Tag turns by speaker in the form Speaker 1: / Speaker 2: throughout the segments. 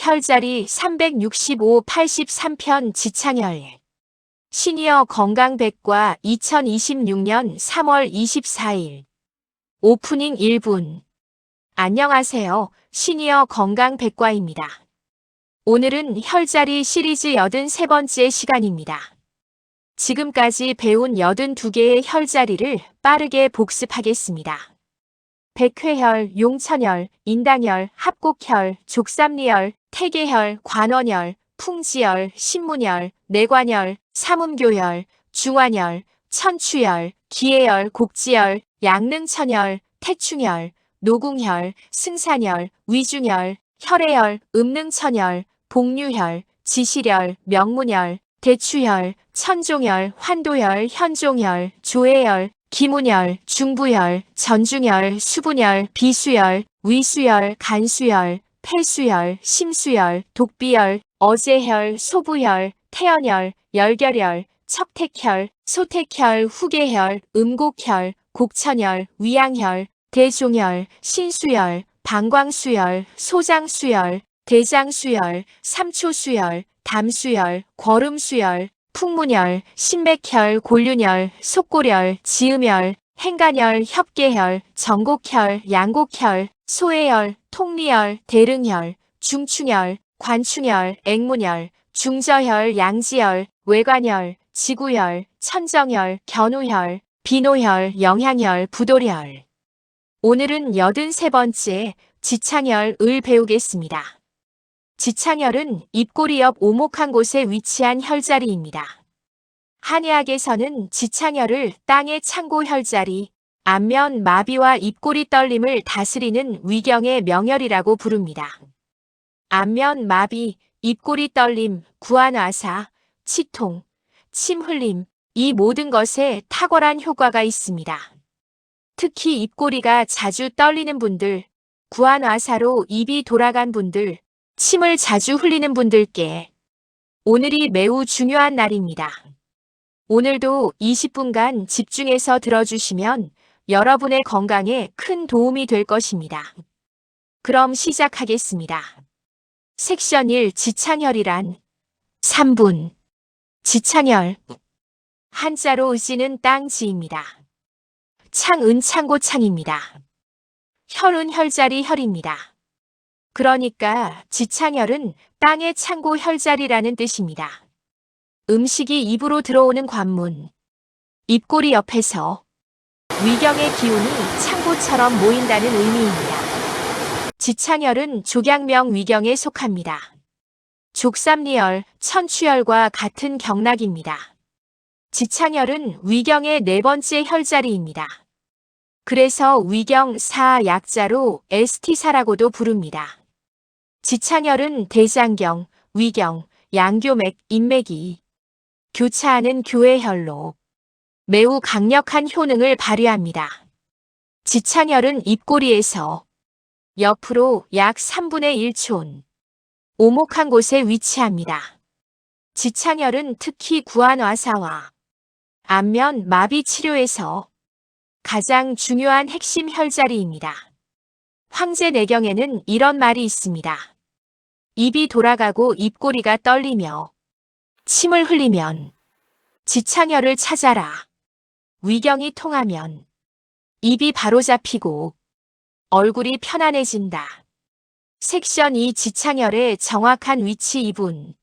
Speaker 1: 혈자리 365-83편 지창열. 시니어 건강백과 2026년 3월 24일. 오프닝 1분. 안녕하세요. 시니어 건강백과입니다. 오늘은 혈자리 시리즈 83번째 시간입니다. 지금까지 배운 82개의 혈자리를 빠르게 복습하겠습니다. 백회혈, 용천혈, 인당혈, 합곡혈, 족삼리혈, 태계혈, 관원혈, 풍지혈, 신문혈, 내관혈, 삼음교혈, 중환혈, 천추혈, 기해혈, 곡지혈, 양릉천혈, 태충혈, 노궁혈, 승산혈, 위중혈, 혈해혈, 음릉천혈, 복류혈, 지실혈, 명문혈, 대추혈, 천종혈, 환도혈, 현종혈, 조해혈, 기문혈, 중부혈, 전중혈, 수분혈, 비수혈, 위수혈, 간수혈, 폐수혈, 심수혈, 독비혈, 어제혈, 소부혈, 태연혈, 열결혈, 척택혈, 소택혈, 후계혈, 음곡혈, 곡천혈, 위양혈, 대종혈, 신수혈, 방광수혈, 소장수혈, 대장수혈, 삼초수혈, 담수혈, 거름수혈, 풍문혈, 신맥혈, 골륜혈, 속골혈, 지음혈, 행간혈, 협계혈, 정곡혈, 양곡혈, 소해혈, 통리혈, 대릉혈, 중충혈, 관충혈, 앵문혈, 중저혈, 양지혈, 외관혈, 지구혈, 천정혈, 견우혈, 비노혈, 영향혈, 부돌혈. 오늘은 83번째 지창혈을 배우겠습니다. 지창혈은 입꼬리 옆 오목한 곳에 위치한 혈자리입니다. 한의학에서는 지창혈을 땅의 창고 혈자리, 안면 마비와 입꼬리 떨림을 다스리는 위경의 명혈이라고 부릅니다. 안면 마비, 입꼬리 떨림, 구안화사, 치통, 침 흘림, 이 모든 것에 탁월한 효과가 있습니다. 특히 입꼬리가 자주 떨리는 분들, 구안화사로 입이 돌아간 분들, 침을 자주 흘리는 분들께 오늘이 매우 중요한 날입니다. 오늘도 20분간 집중해서 들어주시면 여러분의 건강에 큰 도움이 될 것입니다. 그럼 시작하겠습니다. 섹션 1 지창혈이란 3분. 지창혈. 한자로 지는 땅지입니다. 창은 창고창입니다. 혈은 혈자리 혈입니다. 그러니까 지창혈은 땅의 창고 혈자리라는 뜻입니다. 음식이 입으로 들어오는 관문, 입꼬리 옆에서 위경의 기운이 창고처럼 모인다는 의미입니다. 지창혈은 족양명 위경에 속합니다. 족삼리혈, 천추혈과 같은 경락입니다. 지창혈은 위경의 4번째 혈자리입니다. 그래서 위경4 약자로 ST사라고도 부릅니다. 지창혈은 대장경, 위경, 양교맥, 인맥이 교차하는 교회혈로 매우 강력한 효능을 발휘합니다. 지창혈은 입꼬리에서 옆으로 약 3분의 1촌, 오목한 곳에 위치합니다. 지창혈은 특히 구안화사와 안면 마비 치료에서 가장 중요한 핵심 혈자리입니다. 황제내경에는 이런 말이 있습니다. 입이 돌아가고 입꼬리가 떨리며 침을 흘리면 지창혈을 찾아라. 위경이 통하면 입이 바로잡히고 얼굴이 편안해진다. 섹션 2 지창혈의 정확한 위치 2분.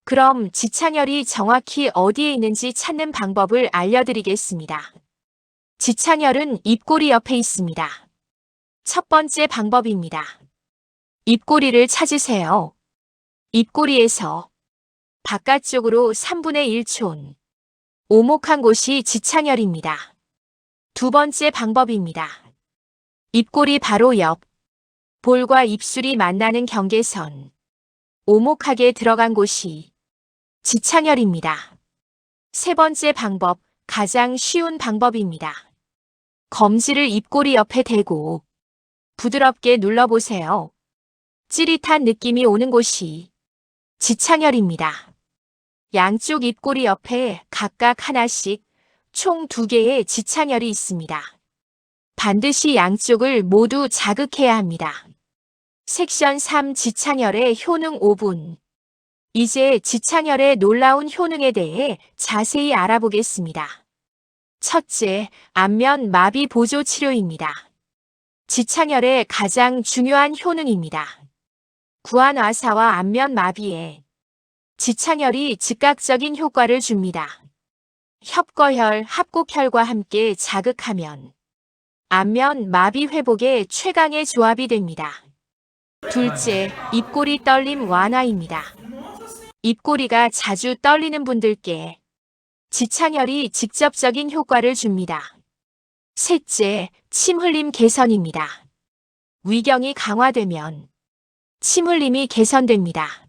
Speaker 1: 그럼 지창혈이 정확히 어디에 있는지 찾는 방법을 알려드리겠습니다. 지창혈은 입꼬리 옆에 있습니다. 첫 번째 방법입니다. 입꼬리를 찾으세요. 입꼬리에서 바깥쪽으로 3분의 1촌, 오목한 곳이 지창혈입니다. 두 번째 방법입니다. 입꼬리 바로 옆, 볼과 입술이 만나는 경계선, 오목하게 들어간 곳이 지창혈입니다. 세 번째 방법, 가장 쉬운 방법입니다. 검지를 입꼬리 옆에 대고 부드럽게 눌러보세요. 찌릿한 느낌이 오는 곳이 지창혈입니다. 양쪽 입꼬리 옆에 각각 하나씩 총 2개의 지창혈이 있습니다. 반드시 양쪽을 모두 자극해야 합니다. 섹션 3 지창혈의 효능 5분. 이제 지창혈의 놀라운 효능에 대해 자세히 알아보겠습니다. 첫째, 안면 마비 보조 치료입니다. 지창혈의 가장 중요한 효능입니다. 구안와사와 안면 마비에 지창혈이 즉각적인 효과를 줍니다. 협거혈, 합곡혈과 함께 자극하면 안면 마비 회복에 최강의 조합이 됩니다. 둘째, 입꼬리 떨림 완화입니다. 입꼬리가 자주 떨리는 분들께 지창혈이 직접적인 효과를 줍니다. 셋째, 침 흘림 개선입니다. 위경이 강화되면 침 흘림이 개선됩니다.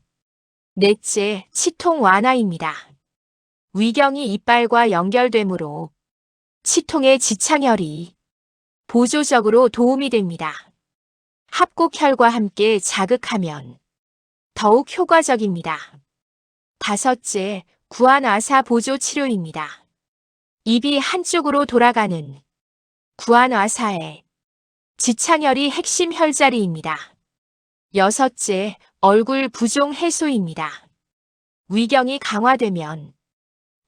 Speaker 1: 넷째, 치통 완화입니다. 위경이 이빨과 연결되므로 치통의 지창혈이 보조적으로 도움이 됩니다. 합곡혈과 함께 자극하면 더욱 효과적입니다. 다섯째, 구안와사 보조 치료입니다. 입이 한쪽으로 돌아가는 구안와사의 지창혈이 핵심 혈자리입니다. 여섯째, 얼굴 부종 해소입니다. 위경이 강화되면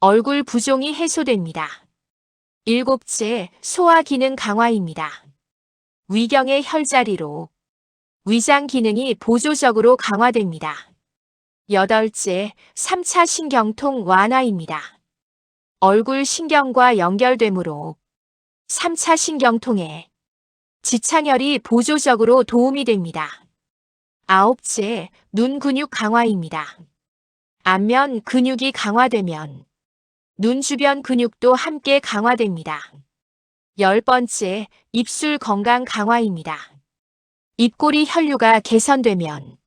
Speaker 1: 얼굴 부종이 해소됩니다. 일곱째, 소화 기능 강화입니다. 위경의 혈자리로 위장 기능이 보조적으로 강화됩니다. 여덟째, 3차 신경통 완화입니다. 얼굴 신경과 연결되므로 3차 신경통에 지창혈이 보조적으로 도움이 됩니다. 아홉째, 눈 근육 강화입니다. 안면 근육이 강화되면 눈 주변 근육도 함께 강화됩니다. 열 번째, 입술 건강 강화입니다. 입꼬리 혈류가 개선되면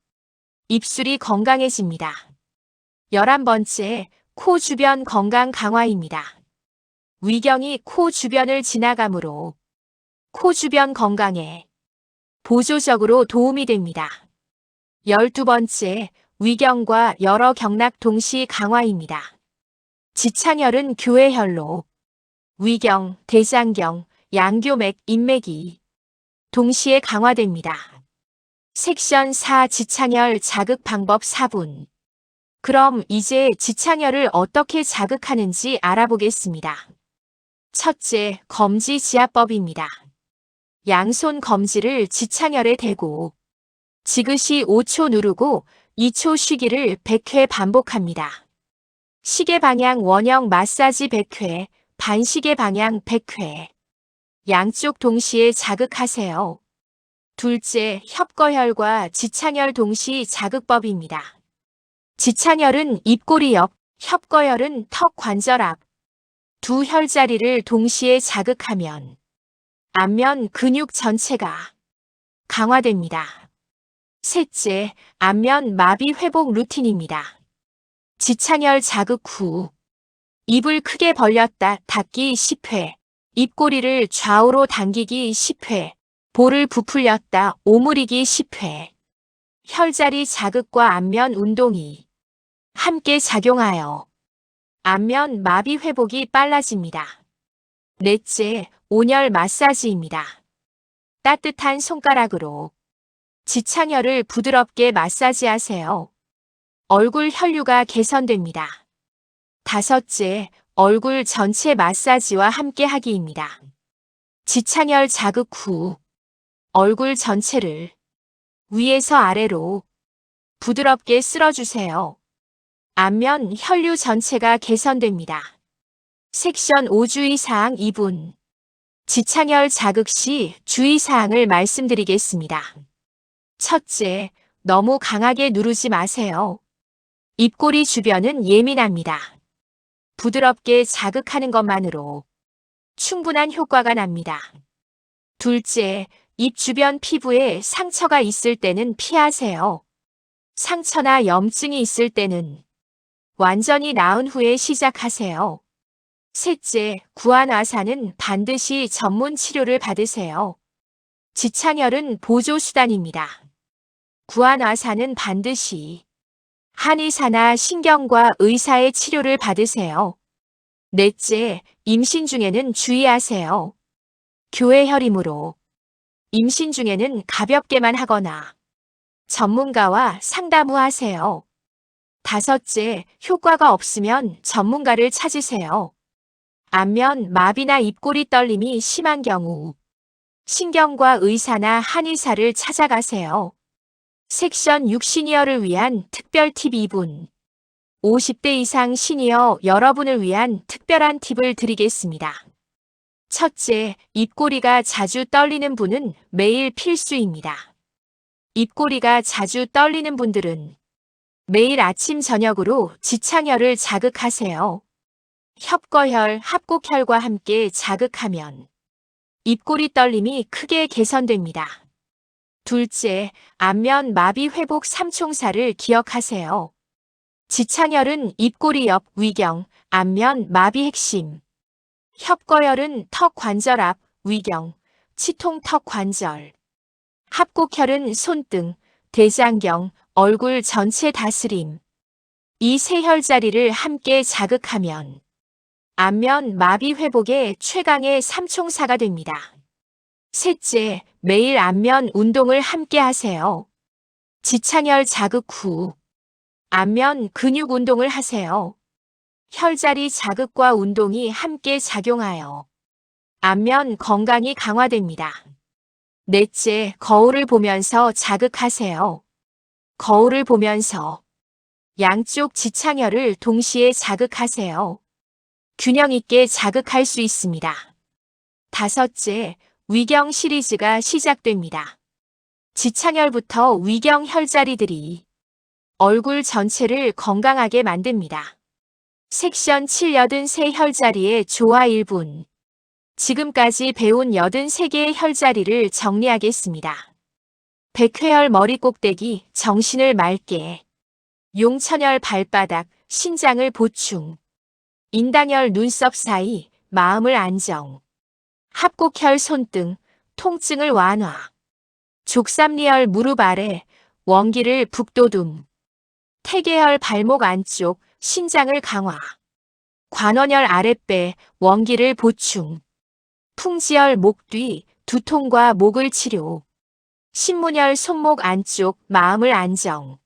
Speaker 1: 입술이 건강해집니다. 11번째, 코 주변 건강 강화입니다. 위경이 코 주변을 지나가므로 코 주변 건강에 보조적으로 도움이 됩니다. 12번째, 위경과 여러 경락 동시 강화입니다. 지창혈은 교회혈로 위경, 대장경, 양교맥, 인맥이 동시에 강화됩니다. 섹션 4 지창혈 자극 방법 4분. 그럼 이제 지창혈을 어떻게 자극하는지 알아보겠습니다. 첫째, 검지 지압법입니다. 양손 검지를 지창혈에 대고 지그시 5초 누르고 2초 쉬기를 100회 반복합니다. 시계 방향 원형 마사지 100회, 반시계 방향 100회. 양쪽 동시에 자극하세요. 둘째, 협거혈과 지창혈 동시 자극법입니다. 지창혈은 입꼬리 옆, 협거혈은 턱 관절 앞. 두 혈자리를 동시에 자극하면 안면 근육 전체가 강화됩니다. 셋째, 안면 마비 회복 루틴입니다. 지창혈 자극 후 입을 크게 벌렸다 닫기 10회, 입꼬리를 좌우로 당기기 10회, 볼을 부풀렸다 오므리기 10회. 혈자리 자극과 안면 운동이 함께 작용하여 안면 마비 회복이 빨라집니다. 넷째, 온열 마사지입니다. 따뜻한 손가락으로 지창혈을 부드럽게 마사지하세요. 얼굴 혈류가 개선됩니다. 다섯째, 얼굴 전체 마사지와 함께 하기입니다. 지창혈 자극 후 얼굴 전체를 위에서 아래로 부드럽게 쓸어주세요. 안면 혈류 전체가 개선됩니다. 섹션 5 주의사항 2분. 지창혈 자극 시 주의사항을 말씀드리겠습니다. 첫째, 너무 강하게 누르지 마세요. 입꼬리 주변은 예민합니다. 부드럽게 자극하는 것만으로 충분한 효과가 납니다. 둘째, 입 주변 피부에 상처가 있을 때는 피하세요. 상처나 염증이 있을 때는 완전히 나은 후에 시작하세요. 셋째, 구안와사는 반드시 전문 치료를 받으세요. 지창혈은 보조 수단입니다. 구안와사는 반드시 한의사나 신경과 의사의 치료를 받으세요. 넷째, 임신 중에는 주의하세요. 교회혈이므로 임신 중에는 가볍게만 하거나 전문가와 상담 후 하세요. 다섯째, 효과가 없으면 전문가를 찾으세요. 안면 마비나 입꼬리 떨림이 심한 경우 신경과 의사나 한의사를 찾아가세요. 섹션 6 시니어를 위한 특별 팁 2분. 50대 이상 시니어 여러분을 위한 특별한 팁을 드리겠습니다. 첫째, 입꼬리가 자주 떨리는 분은 매일 필수입니다. 입꼬리가 자주 떨리는 분들은 매일 아침 저녁으로 지창혈을 자극하세요. 협거혈, 합곡혈과 함께 자극하면 입꼬리 떨림이 크게 개선됩니다. 둘째, 안면 마비 회복 삼총사를 기억하세요. 지창혈은 입꼬리 옆 위경, 안면 마비 핵심. 협거혈은 턱 관절 앞 위경, 치통 턱 관절. 합곡혈은 손등, 대장경, 얼굴 전체 다스림. 이 세 혈자리를 함께 자극하면 안면 마비 회복의 최강의 삼총사가 됩니다. 셋째, 매일 안면 운동을 함께 하세요. 지창혈 자극 후 안면 근육 운동을 하세요. 혈자리 자극과 운동이 함께 작용하여 안면 건강이 강화됩니다. 넷째, 거울을 보면서 자극하세요. 거울을 보면서 양쪽 지창혈을 동시에 자극하세요. 균형 있게 자극할 수 있습니다. 다섯째, 위경 시리즈가 시작됩니다. 지창혈부터 위경 혈자리들이 얼굴 전체를 건강하게 만듭니다. 섹션 7 83 혈자리의 조화 1분. 지금까지 배운 83개의 혈자리를 정리하겠습니다. 백회혈 머리 꼭대기, 정신을 맑게. 용천혈 발바닥, 신장을 보충. 인당혈 눈썹 사이, 마음을 안정. 합곡혈 손등, 통증을 완화. 족삼리혈 무릎 아래, 원기를 북돋움. 태계혈 발목 안쪽, 신장을 강화. 관원혈 아랫배, 원기를 보충. 풍지혈 목 뒤, 두통과 목을 치료. 신문혈 손목 안쪽, 마음을 안정.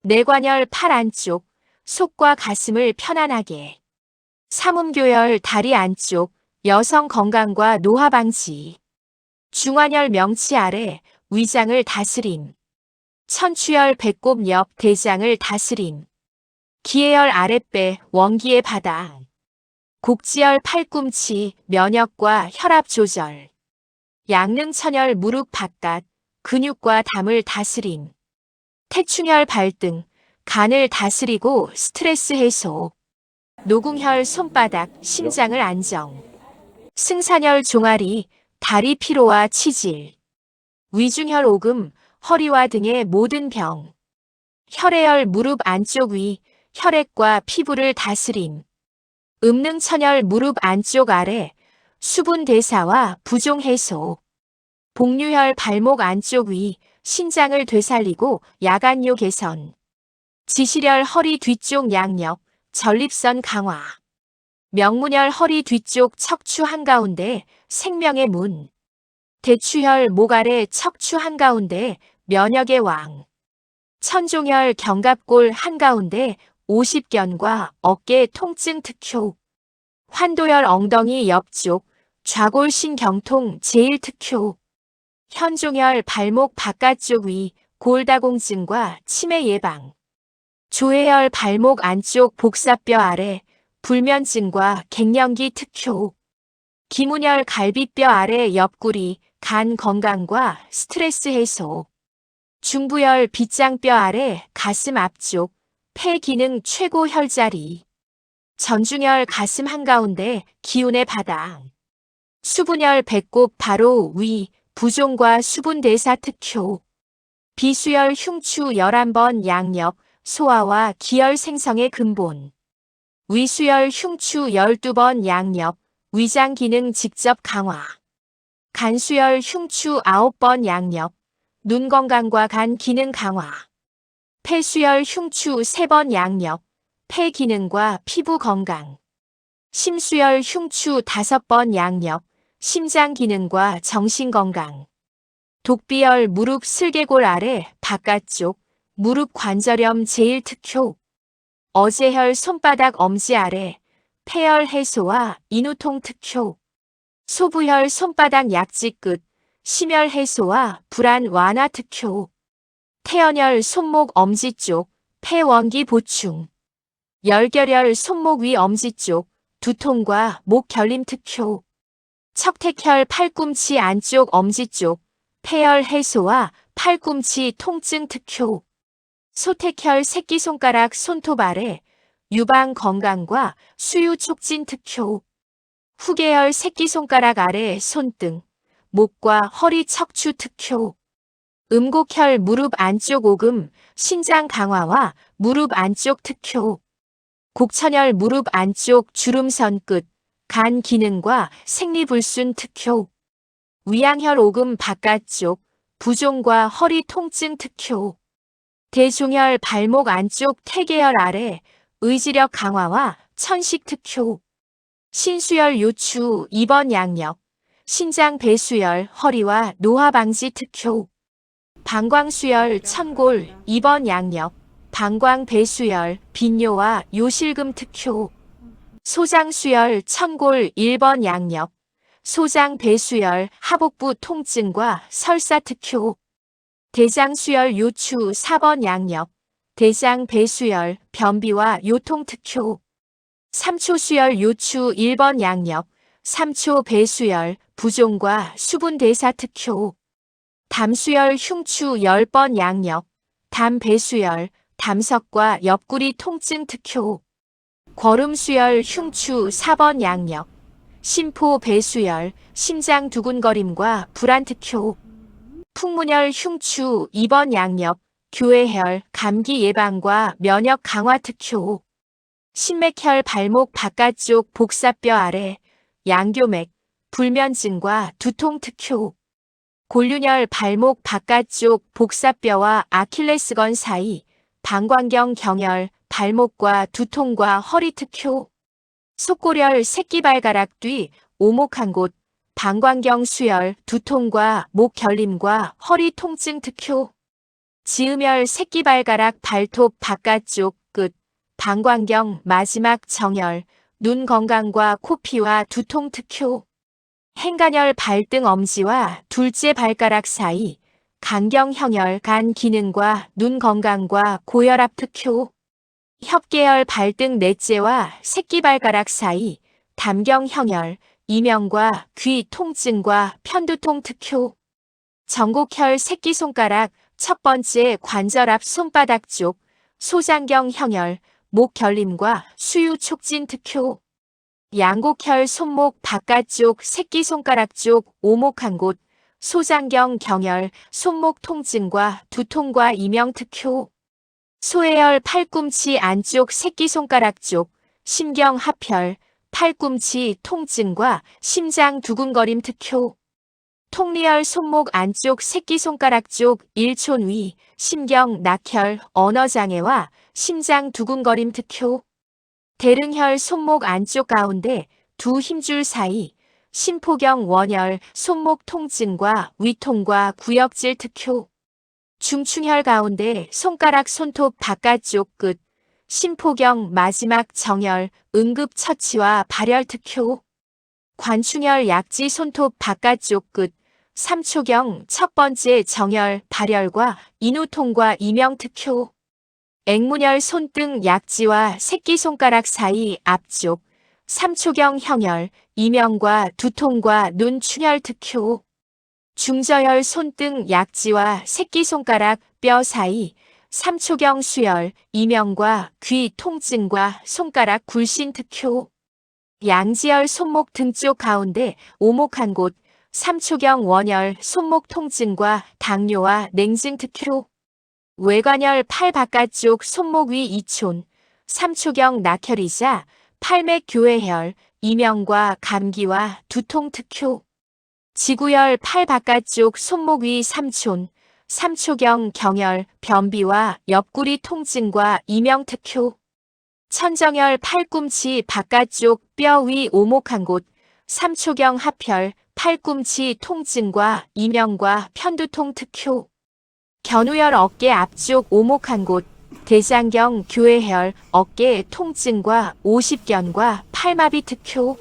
Speaker 1: 내관혈 팔 안쪽, 속과 가슴을 편안하게. 삼음교혈 다리 안쪽, 여성 건강과 노화 방지. 중환혈 명치 아래, 위장을 다스림. 천추혈 배꼽 옆 대장을 다스림. 기해혈 아랫배, 원기의 바다. 곡지혈 팔꿈치, 면역과 혈압 조절. 양릉천혈 무릎 바깥, 근육과 담을 다스림. 태충혈 발등, 간을 다스리고 스트레스 해소. 노궁혈 손바닥, 심장을 안정. 승산혈 종아리, 다리 피로와 치질. 위중혈 오금, 허리와 등의 모든 병. 혈해혈 무릎 안쪽 위, 혈액과 피부를 다스림. 음릉천혈 무릎 안쪽 아래, 수분 대사와 부종 해소. 복류혈 발목 안쪽 위, 신장을 되살리고 야간요 개선. 지시혈 허리 뒤쪽 양옆, 전립선 강화. 명문혈 허리 뒤쪽 척추 한가운데, 생명의 문. 대추혈 목 아래 척추 한가운데, 면역의 왕. 천종혈 견갑골 한가운데, 오십견과 어깨 통증 특효. 환도혈 엉덩이 옆쪽, 좌골신경통 제일 특효. 현종혈 발목 바깥쪽 위, 골다공증과 치매 예방. 조해혈 발목 안쪽 복사뼈 아래, 불면증과 갱년기 특효. 기문혈 갈비뼈 아래 옆구리, 간 건강과 스트레스 해소. 중부혈 빗장뼈 아래, 가슴 앞쪽, 폐 기능 최고 혈자리. 전중혈 가슴 한가운데, 기운의 바다. 수분혈 배꼽 바로 위, 부종과 수분 대사 특효. 비수혈 흉추 11번 양옆, 소화와 기혈 생성의 근본. 위수혈 흉추 12번 양옆, 위장 기능 직접 강화. 간수혈 흉추 9번 양옆, 눈 건강과 간 기능 강화. 폐수혈 흉추 3번 양옆, 폐 기능과 피부 건강. 심수혈 흉추 5번 양옆, 심장 기능과 정신 건강. 독비열 무릎 슬개골 아래 바깥쪽 무릎 관절염 제일 특효. 어제혈 손바닥 엄지 아래 폐열 해소와 인후통 특효. 소부혈 손바닥 약지 끝 심혈 해소와 불안 완화 특효. 태연혈 손목 엄지 쪽 폐원기 보충. 열결혈 손목 위 엄지 쪽 두통과 목 결림 특효. 척택혈 팔꿈치 안쪽 엄지 쪽 폐열 해소와 팔꿈치 통증 특효. 소택혈 새끼손가락 손톱 아래 유방 건강과 수유 촉진 특효. 후계혈 새끼손가락 아래 손등, 목과 허리 척추 특효. 음곡혈 무릎 안쪽 오금, 신장 강화와 무릎 안쪽 특효. 곡천혈 무릎 안쪽 주름선 끝, 간 기능과 생리불순 특효. 위양혈 오금 바깥쪽, 부종과 허리 통증 특효. 대종혈 발목 안쪽 태계혈 아래, 의지력 강화와 천식 특효. 신수혈 요추 2번 양력, 신장 배수혈 허리와 노화 방지 특효. 방광수혈 천골 2번 양력, 방광 배수혈 빈뇨와 요실금 특효. 소장수혈 천골 1번 양력, 소장 배수혈 하복부 통증과 설사 특효. 대장수혈 요추 4번 양력, 대장 배수혈 변비와 요통 특효. 삼초수혈 요추 1번 양력, 삼초 배수혈 부종과 수분 대사 특효. 담수혈 흉추 10번 양력, 담 배수혈 담석과 옆구리 통증 특효. 거름수혈 흉추 4번 양력, 심포 배수혈 심장 두근거림과 불안 특효. 풍문혈 흉추 2번 양력, 교회혈 감기 예방과 면역 강화 특효. 신맥혈 발목 바깥쪽 복사뼈 아래 양교맥, 불면증과 두통 특효. 골륜혈 발목 바깥쪽 복사뼈와 아킬레스건 사이 방광경 경혈 발목과 두통과 허리 특효. 속골혈 새끼발가락 뒤 오목한 곳 방광경 수혈 두통과 목 결림과 허리 통증 특효. 지음혈 새끼발가락 발톱 바깥쪽 끝 방광경 마지막 정혈 눈 건강과 코피와 두통 특효. 행간혈 발등 엄지와 둘째 발가락 사이 간경형혈 간 기능과 눈 건강과 고혈압 특효. 협계혈 발등 넷째와 새끼발가락 사이 담경형혈 이명과 귀 통증과 편두통 특효. 정곡혈 새끼손가락 첫 번째 관절 앞 손바닥 쪽 소장경형혈 목 결림과 수유 촉진 특효. 양곡혈 손목 바깥쪽 새끼손가락 쪽 오목한 곳 소장경 경혈 손목 통증과 두통과 이명 특효. 소해혈 팔꿈치 안쪽 새끼손가락 쪽 심경합혈 팔꿈치 통증과 심장 두근거림 특효. 통리혈 손목 안쪽 새끼손가락 쪽 일촌 위 심경 낙혈 언어장애와 심장 두근거림 특효. 대릉혈 손목 안쪽 가운데 두 힘줄 사이 심포경 원혈 손목 통증과 위통과 구역질 특효. 중충혈 가운데 손가락 손톱 바깥쪽 끝 심포경 마지막 정혈 응급처치와 발열 특효. 관충혈 약지 손톱 바깥쪽 끝 삼초경 첫 번째 정혈 발열과 인후통과 이명 특효. 앵문혈 손등 약지와 새끼손가락 사이 앞쪽 삼초경 형혈 이명과 두통과 눈 충혈 특효. 중저혈 손등 약지와 새끼손가락 뼈 사이 삼초경 수혈 이명과 귀 통증과 손가락 굴신 특효. 양지혈 손목 등 쪽 가운데 오목한 곳 삼초경 원혈 손목 통증과 당뇨와 냉증 특효. 외관혈 팔 바깥쪽 손목 위 이촌 삼초경 낙혈이자 팔맥 교회혈 이명과 감기와 두통 특효. 지구혈 팔 바깥쪽 손목 위 삼촌 삼초경 경혈 변비와 옆구리 통증과 이명 특효. 천정혈 팔꿈치 바깥쪽 뼈 위 오목한 곳 삼초경 합혈, 팔꿈치 통증과 이명과 편두통 특효. 견우열 어깨 앞쪽 오목한 곳, 대장경 교회혈, 어깨 통증과 오십견과 팔마비 특효.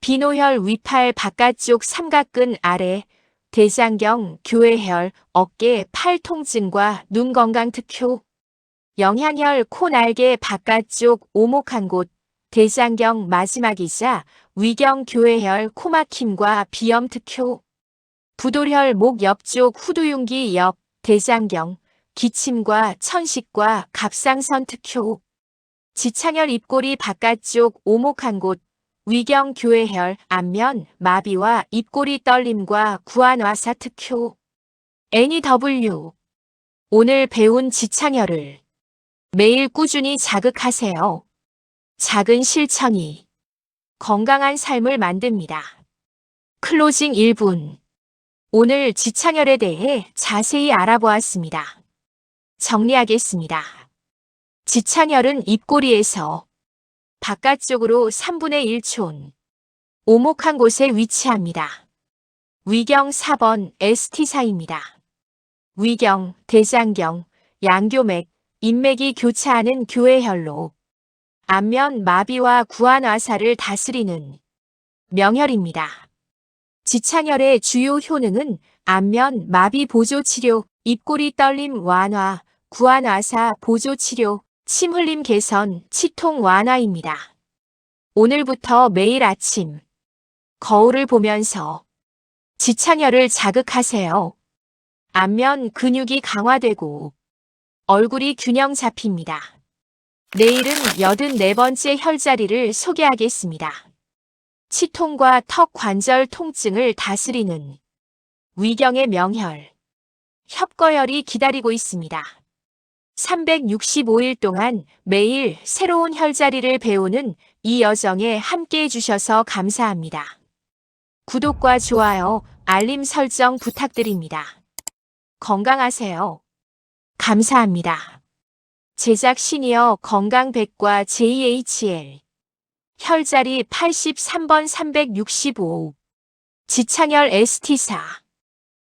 Speaker 1: 비노혈 위팔 바깥쪽 삼각근 아래, 대장경 교회혈, 어깨 팔 통증과 눈 건강 특효. 영향혈 코 날개 바깥쪽 오목한 곳, 대장경 마지막이자 위경 교회혈 코막힘과 비염 특효. 부돌혈 목 옆쪽 후두윤기 옆, 대장경, 기침과 천식과 갑상선 특효. 지창혈 입꼬리 바깥쪽 오목한 곳, 위경 교회혈, 안면, 마비와 입꼬리 떨림과 구안와사 특효. NEW. 오늘 배운 지창혈을 매일 꾸준히 자극하세요. 작은 실천이 건강한 삶을 만듭니다. 클로징 1분. 오늘 지창혈에 대해 자세히 알아보았습니다. 정리하겠습니다. 지창혈은 입꼬리에서 바깥쪽으로 3분의 1촌, 오목한 곳에 위치합니다. 위경 4번 ST4입니다. 위경, 대장경, 양교맥, 인맥이 교차하는 교회혈로 안면 마비와 구안와사를 다스리는 명혈입니다. 지창혈의 주요 효능은 안면 마비 보조 치료, 입꼬리 떨림 완화, 구안와사 보조 치료, 침 흘림 개선, 치통 완화입니다. 오늘부터 매일 아침 거울을 보면서 지창혈을 자극하세요. 안면 근육이 강화되고 얼굴이 균형 잡힙니다. 내일은 84번째 혈자리를 소개하겠습니다. 치통과 턱 관절 통증을 다스리는 위경의 명혈, 협거혈이 기다리고 있습니다. 365일 동안 매일 새로운 혈자리를 배우는 이 여정에 함께해 주셔서 감사합니다. 구독과 좋아요, 알림 설정 부탁드립니다. 건강하세요. 감사합니다. 제작 시니어 건강백과 JHL 혈자리 83번 365 지창혈 ST4